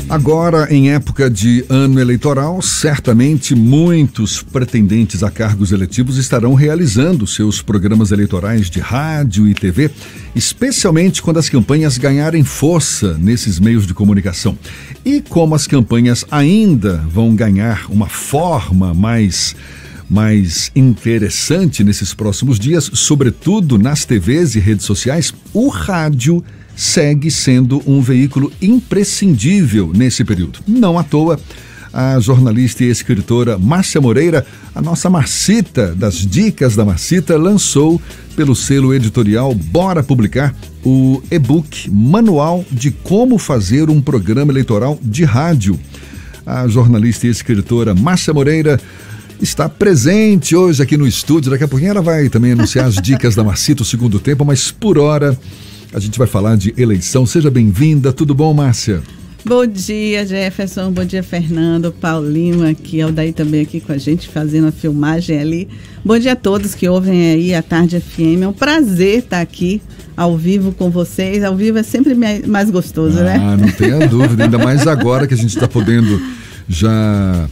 Agora, em época de ano eleitoral, certamente muitos pretendentes a cargos eletivos estarão realizando seus programas eleitorais de rádio e TV, especialmente quando as campanhas ganharem força nesses meios de comunicação. E como as campanhas ainda vão ganhar uma forma mais interessante nesses próximos dias, sobretudo nas TVs e redes sociais, o rádio segue sendo um veículo imprescindível nesse período. Não à toa, a jornalista e escritora Márcia Moreira, a nossa Marcita das Dicas da Marcita, lançou pelo selo editorial Bora Publicar o e-book Manual de Como Fazer um Programa Eleitoral de Rádio. A jornalista e escritora Márcia Moreira está presente hoje aqui no estúdio. Daqui a pouquinho ela vai também anunciar as dicas da Marcita, o segundo tempo, mas por hora a gente vai falar de eleição. Seja bem-vinda. Tudo bom, Márcia? Bom dia, Jefferson. Bom dia, Fernando. Paulinho aqui, Aldair também aqui com a gente, fazendo a filmagem ali. Bom dia a todos que ouvem aí a Tarde FM. É um prazer estar aqui ao vivo com vocês. Ao vivo é sempre mais gostoso, né? Não tenha dúvida. Ainda mais agora que a gente está podendo já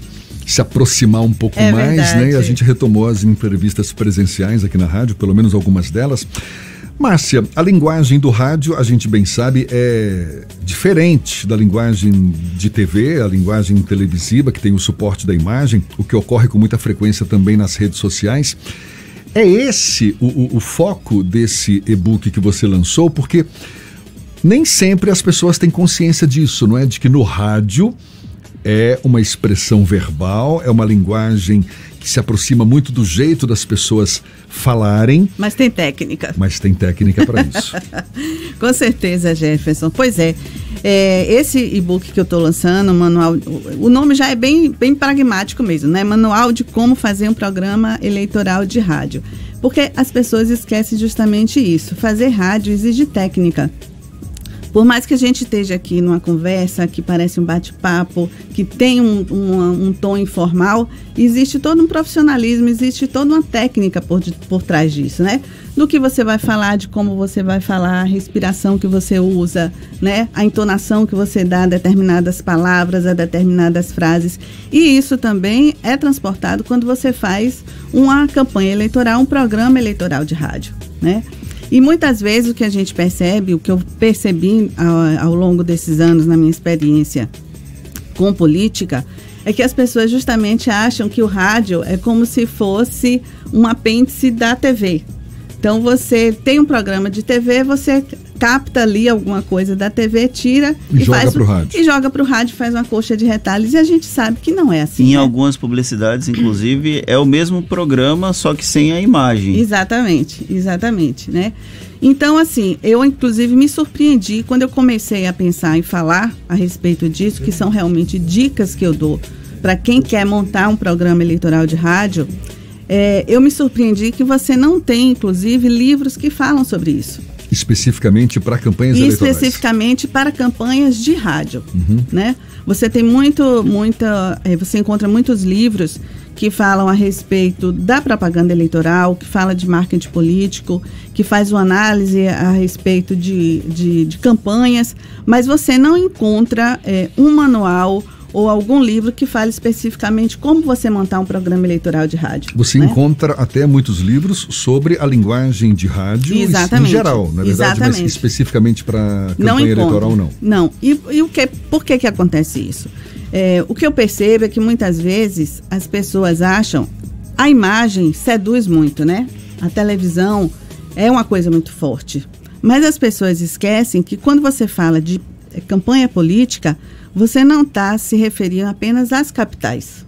se aproximar um pouco mais, verdade, né? E a gente retomou as entrevistas presenciais aqui na rádio, pelo menos algumas delas. Márcia, a linguagem do rádio, a gente bem sabe, é diferente da linguagem de TV, a linguagem televisiva, que tem o suporte da imagem, o que ocorre com muita frequência também nas redes sociais. É esse o foco desse e-book que você lançou, porque nem sempre as pessoas têm consciência disso, não é? De que no rádio é uma expressão verbal, é uma linguagem que se aproxima muito do jeito das pessoas falarem. Mas tem técnica. Mas tem técnica para isso. Com certeza, Jefferson. Pois é, esse e-book que eu estou lançando, manual, o nome já é bem pragmático mesmo, né? Manual de como fazer um programa eleitoral de rádio. Porque as pessoas esquecem justamente isso. Fazer rádio exige técnica. Por mais que a gente esteja aqui numa conversa que parece um bate-papo, que tem um tom informal, existe todo um profissionalismo, existe toda uma técnica por trás disso, né? Do que você vai falar, de como você vai falar, a respiração que você usa, né? A entonação que você dá a determinadas palavras, a determinadas frases. E isso também é transportado quando você faz uma campanha eleitoral, um programa eleitoral de rádio, né? E muitas vezes o que a gente percebe, o que eu percebi ao longo desses anos na minha experiência com política, é que as pessoas justamente acham que o rádio é como se fosse um apêndice da TV. Então você tem um programa de TV, você capta ali alguma coisa da TV, tira e joga para o rádio. E joga para o rádio, faz uma coxa de retalhos, e a gente sabe que não é assim. Em algumas publicidades, inclusive, é o mesmo programa, só que sem a imagem. Exatamente, né? Então, assim, eu inclusive me surpreendi quando eu comecei a pensar em falar a respeito disso, que são realmente dicas que eu dou para quem quer montar um programa eleitoral de rádio. Eu me surpreendi que você não tem, inclusive, livros que falam sobre isso. Especificamente para campanhas eleitorais. Especificamente para campanhas de rádio, né? Você tem você encontra muitos livros que falam a respeito da propaganda eleitoral, que fala de marketing político, que faz uma análise a respeito de campanhas, mas você não encontra um manual ou algum livro que fale especificamente como você montar um programa eleitoral de rádio. Você encontra até muitos livros sobre a linguagem de rádio em geral, na verdade, mas especificamente para campanha eleitoral não. Não. Por que acontece isso? O que eu percebo é que muitas vezes as pessoas acham, a imagem seduz muito, né? A televisão é uma coisa muito forte. Mas as pessoas esquecem que quando você fala de campanha política, você não está se referindo apenas às capitais.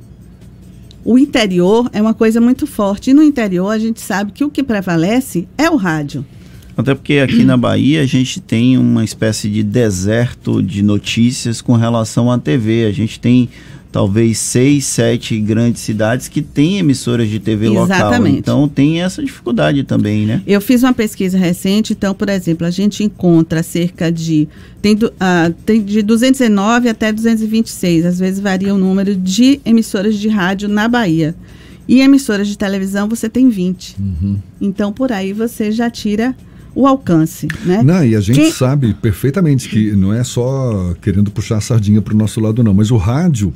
O interior é uma coisa muito forte. E no interior a gente sabe que o que prevalece é o rádio. Até porque aqui na Bahia a gente tem uma espécie de deserto de notícias com relação à TV. A gente tem talvez 6, 7 grandes cidades que têm emissoras de TV local. Então tem essa dificuldade também, né? Eu fiz uma pesquisa recente, então, por exemplo, a gente encontra cerca de... Tem de 219 até 226, às vezes varia o número de emissoras de rádio na Bahia. E emissoras de televisão você tem 20. Então, por aí você já tira o alcance, né? Não, e a gente sabe perfeitamente que não é só querendo puxar a sardinha para o nosso lado, não, mas o rádio,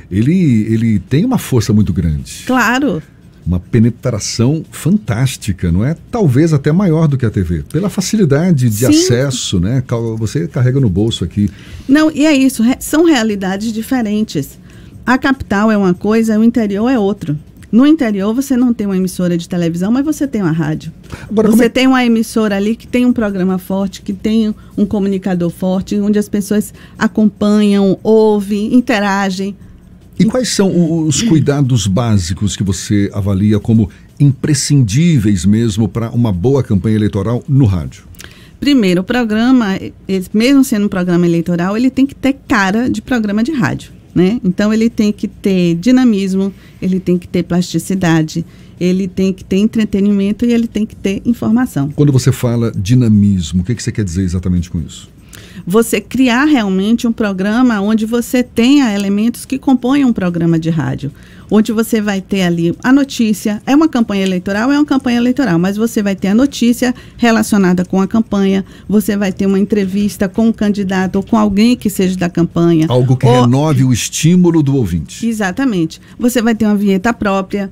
ele tem uma força muito grande. Claro. Uma penetração fantástica, não é? Talvez até maior do que a TV, pela facilidade de acesso, né? Você carrega no bolso aqui. Não, e é isso, são realidades diferentes. A capital é uma coisa, o interior é outra. No interior você não tem uma emissora de televisão, mas você tem uma rádio. Agora, você tem uma emissora ali que tem um programa forte, que tem um comunicador forte, onde as pessoas acompanham, ouvem, interagem. E quais são os cuidados básicos que você avalia como imprescindíveis mesmo para uma boa campanha eleitoral no rádio? Primeiro, o programa, mesmo sendo um programa eleitoral, ele tem que ter cara de programa de rádio, né? Então, ele tem que ter dinamismo, ele tem que ter plasticidade, ele tem que ter entretenimento e ele tem que ter informação. Quando você fala dinamismo, o que você quer dizer exatamente com isso? Você criar realmente um programa onde você tenha elementos que compõem um programa de rádio, onde você vai ter ali a notícia, é uma campanha eleitoral, mas você vai ter a notícia relacionada com a campanha, você vai ter uma entrevista com um candidato ou com alguém que seja da campanha. Algo que renove o estímulo do ouvinte. Exatamente. Você vai ter uma vinheta própria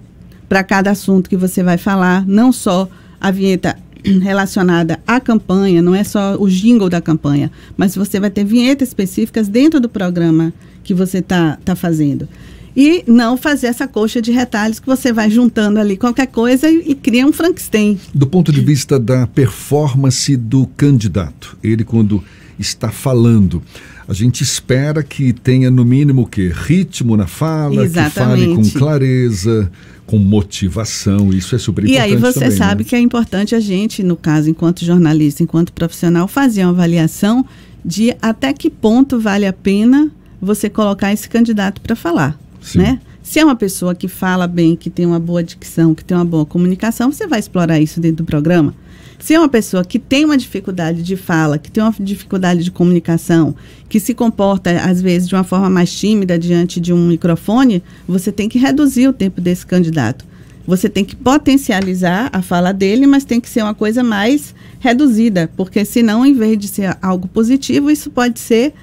para cada assunto que você vai falar, não só a vinheta relacionada à campanha, não é só o jingle da campanha, mas você vai ter vinhetas específicas dentro do programa que você tá fazendo. E não fazer essa coxa de retalhos que você vai juntando ali qualquer coisa e cria um Frankenstein. Do ponto de vista da performance do candidato, ele quando está falando, a gente espera que tenha no mínimo o quê? Ritmo na fala, exatamente, que fale com clareza, com motivação, isso é super importante. E aí você também, sabe, né, que é importante a gente, no caso, enquanto jornalista, enquanto profissional, fazer uma avaliação de até que ponto vale a pena você colocar esse candidato para falar, né? Se é uma pessoa que fala bem, que tem uma boa dicção, que tem uma boa comunicação, você vai explorar isso dentro do programa. Se é uma pessoa que tem uma dificuldade de fala, que tem uma dificuldade de comunicação, que se comporta, às vezes, de uma forma mais tímida diante de um microfone, você tem que reduzir o tempo desse candidato. Você tem que potencializar a fala dele, mas tem que ser uma coisa mais reduzida, porque senão, em vez de ser algo positivo, isso pode se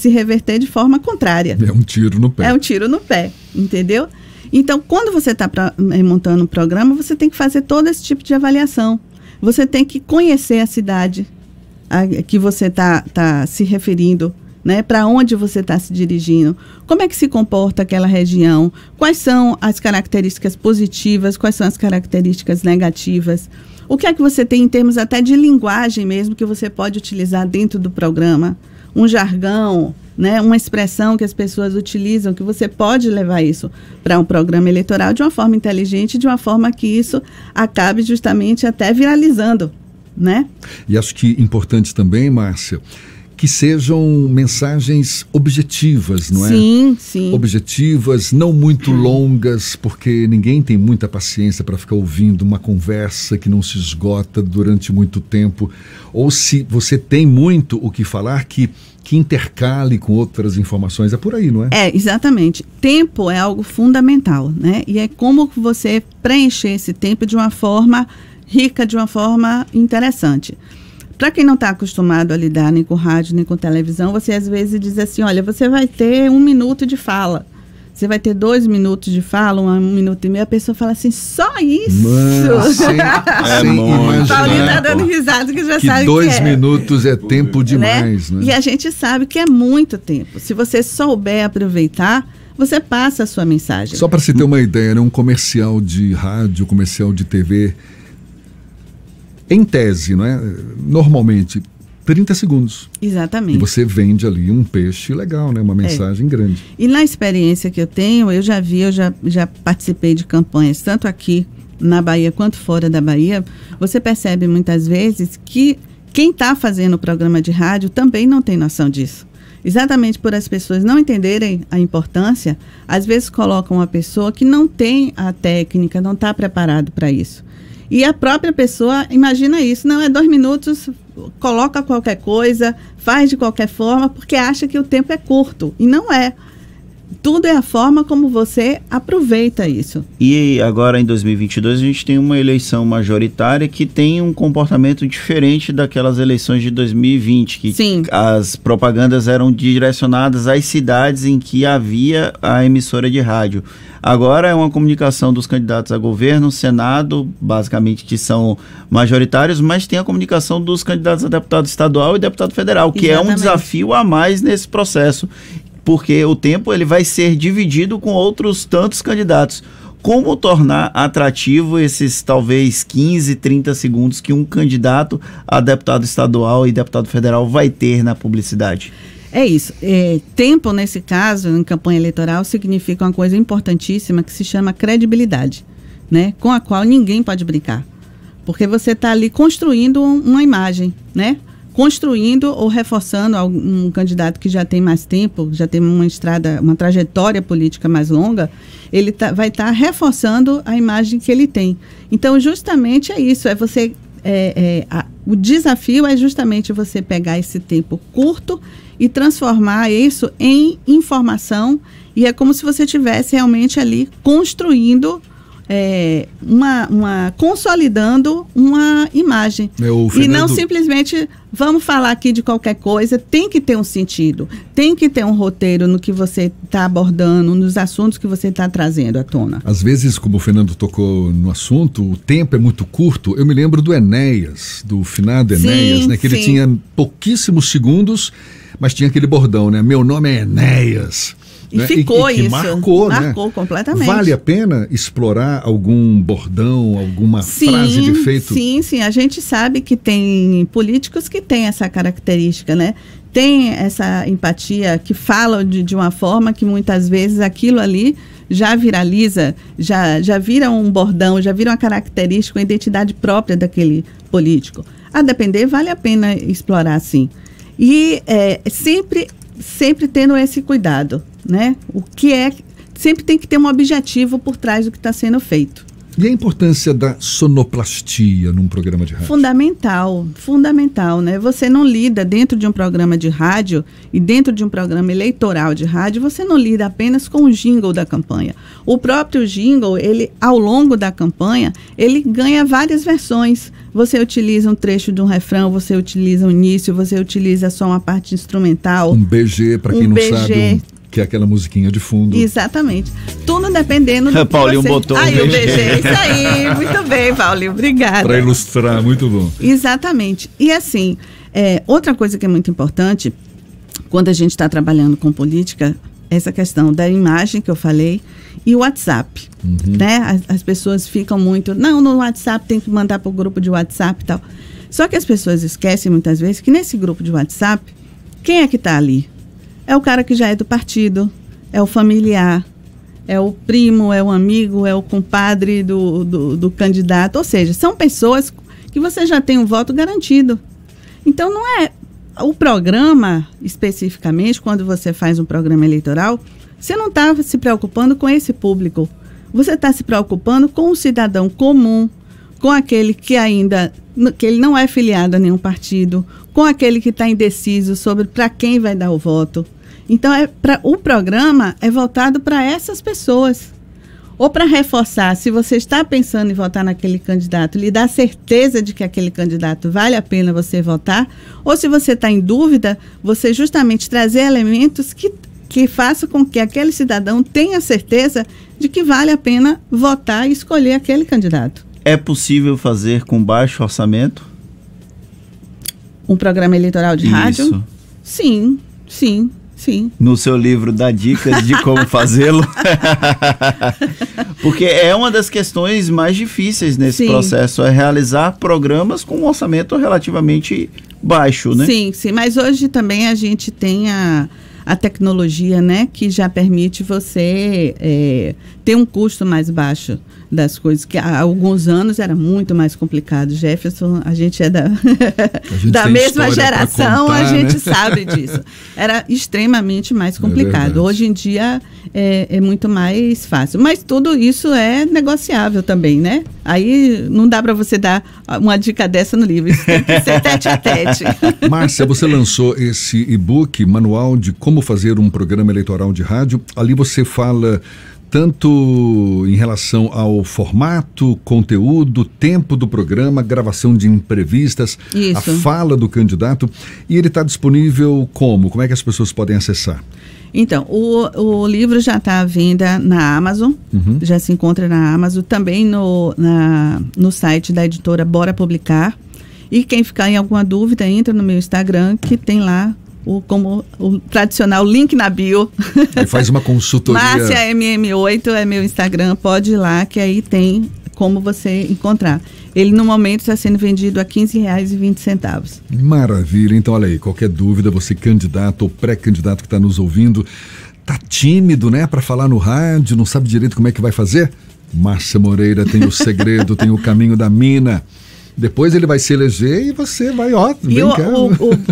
reverter de forma contrária. É um tiro no pé. É um tiro no pé, entendeu? Então, quando você está montando um programa, você tem que fazer todo esse tipo de avaliação. Você tem que conhecer a cidade a que você está se referindo, né? Para onde você está se dirigindo, como é que se comporta aquela região, quais são as características positivas, quais são as características negativas, o que é que você tem em termos até de linguagem mesmo que você pode utilizar dentro do programa, um jargão, né? Uma expressão que as pessoas utilizam, que você pode levar isso para um programa eleitoral de uma forma inteligente, de uma forma que isso acabe justamente até viralizando, né? E acho que importante também, Márcia, que sejam mensagens objetivas, não é? Sim, sim. Objetivas, não muito longas, porque ninguém tem muita paciência para ficar ouvindo uma conversa que não se esgota durante muito tempo. Ou se você tem muito o que falar, que intercale com outras informações. É por aí, não é? É, exatamente. Tempo é algo fundamental, né? E é como você preencher esse tempo de uma forma rica, de uma forma interessante. Para quem não está acostumado a lidar nem com rádio, nem com televisão, você às vezes diz assim, olha, você vai ter 1 minuto de fala. Você vai ter 2 minutos de fala, 1 minuto e meio. A pessoa fala assim, só isso? Mano, sem imaginar. Paulinho tá dando risada que já sabe que 2 minutos é tempo demais, né? E a gente sabe que é muito tempo. Se você souber aproveitar, você passa a sua mensagem. Só para se ter uma ideia, né? Um comercial de rádio, comercial de TV, em tese, não é? Normalmente 30 segundos. Exatamente. E você vende ali um peixe legal, né? Uma mensagem grande. E na experiência que eu tenho, eu já participei de campanhas, tanto aqui na Bahia quanto fora da Bahia. Você percebe muitas vezes que quem está fazendo o programa de rádio também não tem noção disso. Exatamente por as pessoas não entenderem a importância, às vezes colocam uma pessoa que não tem a técnica, não está preparado para isso. E a própria pessoa imagina isso, não é 2 minutos, coloca qualquer coisa, faz de qualquer forma, porque acha que o tempo é curto. E não é. Tudo é a forma como você aproveita isso. E agora, em 2022, a gente tem uma eleição majoritária que tem um comportamento diferente daquelas eleições de 2020, que Sim. as propagandas eram direcionadas às cidades em que havia a emissora de rádio. Agora é uma comunicação dos candidatos a governo, Senado, basicamente, que são majoritários, mas tem a comunicação dos candidatos a deputado estadual e deputado federal, que é um desafio a mais nesse processo, porque o tempo ele vai ser dividido com outros tantos candidatos. Como tornar atrativo esses talvez 15, 30 segundos que um candidato a deputado estadual e deputado federal vai ter na publicidade? É isso. Tempo, nesse caso, em campanha eleitoral, significa uma coisa importantíssima que se chama credibilidade, né? Com a qual ninguém pode brincar. Porque você está ali construindo uma imagem, né? Construindo ou reforçando um candidato que já tem mais tempo, já tem uma trajetória política mais longa, ele vai estar reforçando a imagem que ele tem. Então, justamente é isso, o desafio é justamente você pegar esse tempo curto e transformar isso em informação, e é como se você estivesse realmente ali construindo, consolidando uma imagem. E não simplesmente vamos falar aqui de qualquer coisa, tem que ter um sentido, tem que ter um roteiro no que você está abordando, nos assuntos que você está trazendo à tona. Às vezes, como o Fernando tocou no assunto, o tempo é muito curto. Eu me lembro do Enéas, do finado Enéas, sim, né? Que ele sim. tinha pouquíssimos segundos, mas tinha aquele bordão, né? Meu nome é Enéas. E né? ficou que isso. Marcou, né? Marcou completamente. Vale a pena explorar algum bordão, alguma frase de efeito? Sim. A gente sabe que tem políticos que têm essa característica, né? Tem essa empatia, que falam de uma forma que muitas vezes aquilo ali já viraliza, já vira um bordão, já vira uma característica, uma identidade própria daquele político. A depender, vale a pena explorar, sim. E sempre tendo esse cuidado, né? Sempre tem que ter um objetivo por trás do que está sendo feito. E a importância da sonoplastia num programa de rádio? Fundamental, né? Você não lida dentro de um programa de rádio e dentro de um programa eleitoral de rádio, você não lida apenas com o jingle da campanha. O próprio jingle, ele, ao longo da campanha, ele ganha várias versões. Você utiliza um trecho de um refrão, você utiliza um início, você utiliza só uma parte instrumental. Um BG, para quem não sabe, que é aquela musiquinha de fundo. Exatamente. Tudo dependendo do Paulinho botou o BG. Isso aí, muito bem, Paulinho, obrigada. Para ilustrar, muito bom. Exatamente. E assim, outra coisa que é muito importante, quando a gente está trabalhando com política, essa questão da imagem que eu falei e o WhatsApp. Né? As pessoas ficam muito, não, no WhatsApp tem que mandar para o grupo de WhatsApp e tal. Só que as pessoas esquecem muitas vezes que nesse grupo de WhatsApp, quem é que está ali? É o cara que já é do partido, é o familiar, é o primo, é o amigo, é o compadre do candidato. Ou seja, são pessoas que você já tem um voto garantido. Então, não é o programa, especificamente, quando você faz um programa eleitoral, você não está se preocupando com esse público. Você está se preocupando com o cidadão comum, com aquele que ele não é filiado a nenhum partido, com aquele que está indeciso sobre para quem vai dar o voto. Então, o programa é voltado para essas pessoas. Ou para reforçar, se você está pensando em votar naquele candidato, lhe dar certeza de que aquele candidato vale a pena você votar, ou se você está em dúvida, você justamente trazer elementos que façam com que aquele cidadão tenha certeza de que vale a pena votar e escolher aquele candidato. É possível fazer com baixo orçamento? Um programa eleitoral de rádio? Sim. No seu livro dá dicas de como fazê-lo? Porque é uma das questões mais difíceis nesse processo, é realizar programas com um orçamento relativamente baixo, né? Sim, mas hoje também a gente tem a tecnologia, né, que já permite você ter um custo mais baixo. das coisas que há alguns anos era muito mais complicado. Jefferson, a gente é da mesma geração, contar, a gente, né, sabe disso. Era extremamente mais complicado. Hoje em dia é muito mais fácil. Mas tudo isso é negociável também, né? Aí não dá para você dar uma dica dessa no livro. Isso tem que ser tete a tete. Márcia, você lançou esse e-book, Manual de Como Fazer um Programa Eleitoral de Rádio. Ali você fala tanto em relação ao formato, conteúdo, tempo do programa, gravação de entrevistas, a fala do candidato. E ele está disponível como? Como é que as pessoas podem acessar? Então, o livro já está à venda na Amazon, já se encontra na Amazon, também no site da editora Bora Publicar. E quem ficar em alguma dúvida, entra no meu Instagram, que tem lá como o tradicional link na bio. Aí faz uma consultoria. Márcia MM8 é meu Instagram, pode ir lá, que aí tem como você encontrar. Ele no momento está sendo vendido a R$ 15,20. Maravilha, então olha aí, qualquer dúvida, você candidato ou pré-candidato que está nos ouvindo, tá tímido, né, para falar no rádio, não sabe direito como é que vai fazer? Márcia Moreira tem o segredo, tem o caminho da mina. Depois ele vai se eleger e você vai, e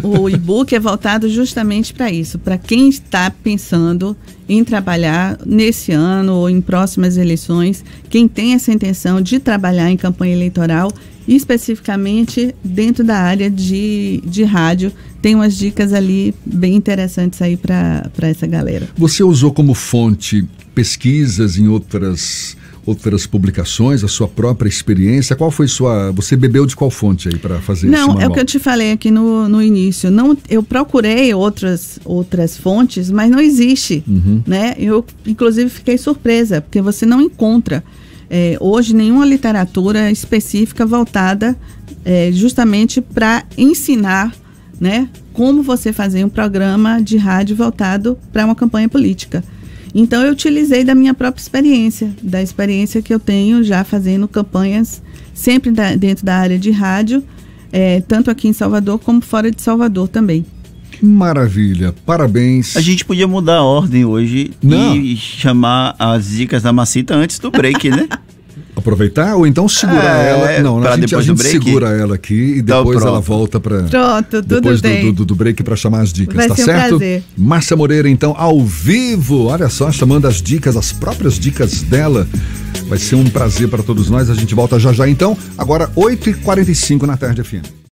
o e-book é voltado justamente para isso, para quem está pensando em trabalhar nesse ano ou em próximas eleições, quem tem essa intenção de trabalhar em campanha eleitoral, especificamente dentro da área de rádio. Tem umas dicas ali bem interessantes aí para essa galera. Você usou como fonte pesquisas em outras publicações, a sua própria experiência? Qual foi você bebeu de qual fonte aí para fazer esse manual? Não, é o que eu te falei aqui no início. Não, eu procurei outras fontes, mas não existe, né? Eu, inclusive, fiquei surpresa, porque você não encontra hoje nenhuma literatura específica voltada justamente para ensinar, né, como você fazer um programa de rádio voltado para uma campanha política. Então, eu utilizei da minha própria experiência, da experiência que eu tenho já fazendo campanhas sempre dentro da área de rádio, tanto aqui em Salvador como fora de Salvador também. Que maravilha, parabéns. A gente podia mudar a ordem hoje e chamar as dicas da Macita antes do break, né? Aproveitar ou então segurar ela. Não, a gente segura ela aqui e depois ela volta para. Pronto, tudo depois bem. do break para chamar as dicas, vai tá ser certo? Um prazer. Márcia Moreira, então, ao vivo, olha só, chamando as dicas, as próprias dicas dela. Vai ser um prazer para todos nós. A gente volta já, então. Agora, 8h45 na Tarde FM.